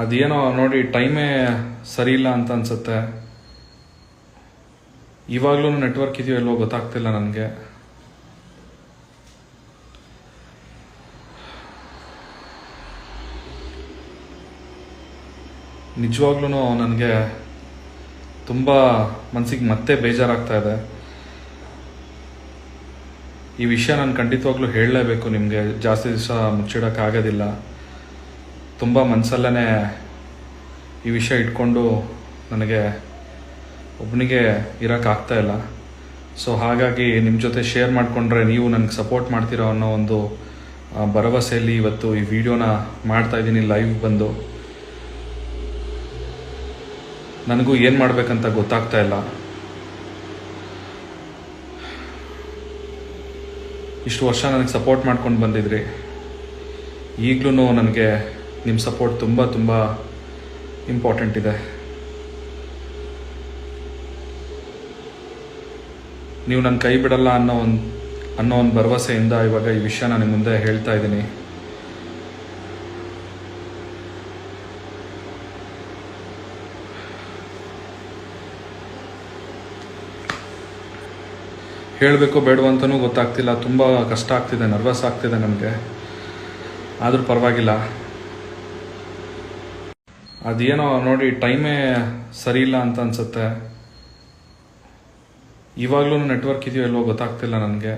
ಅದೇನೋ ನೋಡಿ ಟೈಮೇ ಸರಿ ಇಲ್ಲ ಅಂತ ಅನ್ಸುತ್ತೆ. ಇವಾಗಲೂ ನೆಟ್ವರ್ಕ್ ಇದೆಯೋ ಇಲ್ವೋ ಗೊತ್ತಾಗ್ತಿಲ್ಲ ನನಗೆ. ನಿಜವಾಗ್ಲೂ ನನಗೆ ತುಂಬ ಮನಸ್ಸಿಗೆ ಮತ್ತೆ ಬೇಜಾರಾಗ್ತಾ ಇದೆ. ಈ ವಿಷಯ ನಾನು ಖಂಡಿತವಾಗ್ಲೂ ಹೇಳಲೇಬೇಕು ನಿಮಗೆ. ಜಾಸ್ತಿ ದಿವಸ ಮುಚ್ಚಿಡೋಕ್ಕಾಗೋದಿಲ್ಲ. ತುಂಬ ಮನಸ್ಸಲ್ಲೇ ಈ ವಿಷಯ ಇಟ್ಕೊಂಡು ನನಗೆ ಒಬ್ಬನಿಗೆ ಇರೋಕ್ಕಾಗ್ತಾ ಇಲ್ಲ. ಸೊ ಹಾಗಾಗಿ ನಿಮ್ಮ ಜೊತೆ ಶೇರ್ ಮಾಡಿಕೊಂಡ್ರೆ ನೀವು ನನಗೆ ಸಪೋರ್ಟ್ ಮಾಡ್ತೀರೋ ಅನ್ನೋ ಒಂದು ಭರವಸೆಯಲ್ಲಿ ಇವತ್ತು ಈ ವಿಡಿಯೋನ ಮಾಡ್ತಾಯಿದ್ದೀನಿ ಲೈವ್ ಬಂದು. ನನಗೂ ಏನು ಮಾಡಬೇಕಂತ ಗೊತ್ತಾಗ್ತಾ ಇಲ್ಲ. ಇಷ್ಟು ವರ್ಷ ನನಗೆ ಸಪೋರ್ಟ್ ಮಾಡ್ಕೊಂಡು ಬಂದಿದ್ರಿ. ಈಗಲೂ ನನಗೆ ನಿಮ್ಮ ಸಪೋರ್ಟ್ ತುಂಬ ತುಂಬ ಇಂಪಾರ್ಟೆಂಟ್ ಇದೆ. ನೀವು ನನ್ನ ಕೈ ಬಿಡಲ್ಲ ಅನ್ನೋ ಒಂದು ಭರವಸೆಯಿಂದ ಇವಾಗ ಈ ವಿಷಯ ನಾನು ನಿಮ್ಮ ಮುಂದೆ ಹೇಳ್ತಾ ಇದ್ದೀನಿ. ಹೇಳಬೇಕು ಬೇಡವ ಅಂತಲೂ ಗೊತ್ತಾಗ್ತಿಲ್ಲ. ತುಂಬ ಕಷ್ಟ ಆಗ್ತಿದೆ, ನರ್ವಸ್ ಆಗ್ತಿದೆ ನನಗೆ. ಆದರೂ ಪರವಾಗಿಲ್ಲ. ಅದೇನೋ ನೋಡಿ ಟೈಮೇ ಸರಿ ಇಲ್ಲ ಅಂತ ಅನ್ಸುತ್ತೆ. ಇವಾಗಲೂ ನೆಟ್ವರ್ಕ್ ಇದೆಯೋ ಇಲ್ವೋ ಗೊತ್ತಾಗ್ತಿಲ್ಲ ನನಗೆ.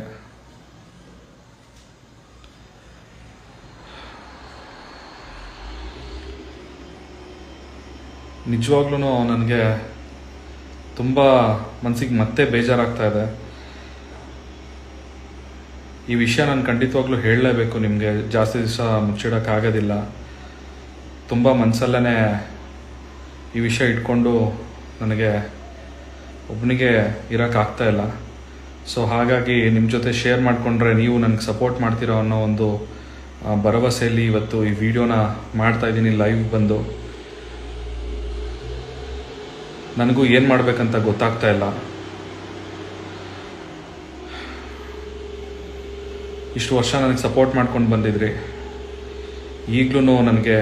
ನಿಜವಾಗ್ಲೂ ನನಗೆ ತುಂಬ ಮನಸ್ಸಿಗೆ ಮತ್ತೆ ಬೇಜಾರಾಗ್ತಾ ಇದೆ. ಈ ವಿಷಯ ನಾನು ಖಂಡಿತವಾಗ್ಲೂ ಹೇಳಲೇಬೇಕು ನಿಮಗೆ. ಜಾಸ್ತಿ ದಿವಸ ಮುಚ್ಚಿಡೋಕ್ಕಾಗೋದಿಲ್ಲ. ತುಂಬ ಮನಸ್ಸಲ್ಲೇ ಈ ವಿಷಯ ಇಟ್ಕೊಂಡು ನನಗೆ ಒಬ್ಬನಿಗೆ ಇರೋಕ್ಕಾಗ್ತಾ ಇಲ್ಲ. ಸೊ ಹಾಗಾಗಿ ನಿಮ್ಮ ಜೊತೆ ಶೇರ್ ಮಾಡಿಕೊಂಡ್ರೆ ನೀವು ನನಗೆ ಸಪೋರ್ಟ್ ಮಾಡ್ತೀರೋ ಅನ್ನೋ ಒಂದು ಭರವಸೆಯಲ್ಲಿ ಇವತ್ತು ಈ ವಿಡಿಯೋನ ಮಾಡ್ತಾಯಿದ್ದೀನಿ ಲೈವ್ ಬಂದು. ನನಗೂ ಏನು ಮಾಡಬೇಕಂತ ಗೊತ್ತಾಗ್ತಾ ಇಲ್ಲ. ಇಷ್ಟು ವರ್ಷ ನನಗೆ ಸಪೋರ್ಟ್ ಮಾಡ್ಕೊಂಡು ಬಂದಿದ್ರಿ. ಈಗಲೂ ನನಗೆ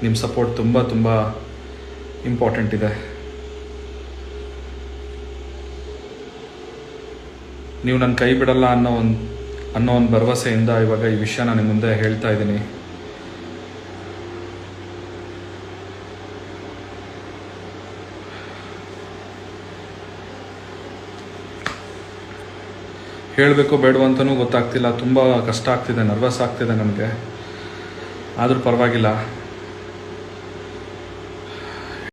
ನಿಮ್ಮ ಸಪೋರ್ಟ್ ತುಂಬ ತುಂಬ ಇಂಪಾರ್ಟೆಂಟ್ ಇದೆ. ನೀವು ನನ್ನ ಕೈ ಬಿಡಲ್ಲ ಅನ್ನೋ ಒಂದು ಭರವಸೆಯಿಂದ ಇವಾಗ ಈ ವಿಷಯ ನಾನು ನಿಮ್ಮ ಮುಂದೆ ಹೇಳ್ತಾ ಇದ್ದೀನಿ. ಹೇಳಬೇಕು ಬೇಡವ ಅಂತಲೂ ಗೊತ್ತಾಗ್ತಿಲ್ಲ. ತುಂಬ ಕಷ್ಟ ಆಗ್ತಿದೆ, ನರ್ವಸ್ ಆಗ್ತಿದೆ ನನಗೆ. ಆದರೂ ಪರವಾಗಿಲ್ಲ.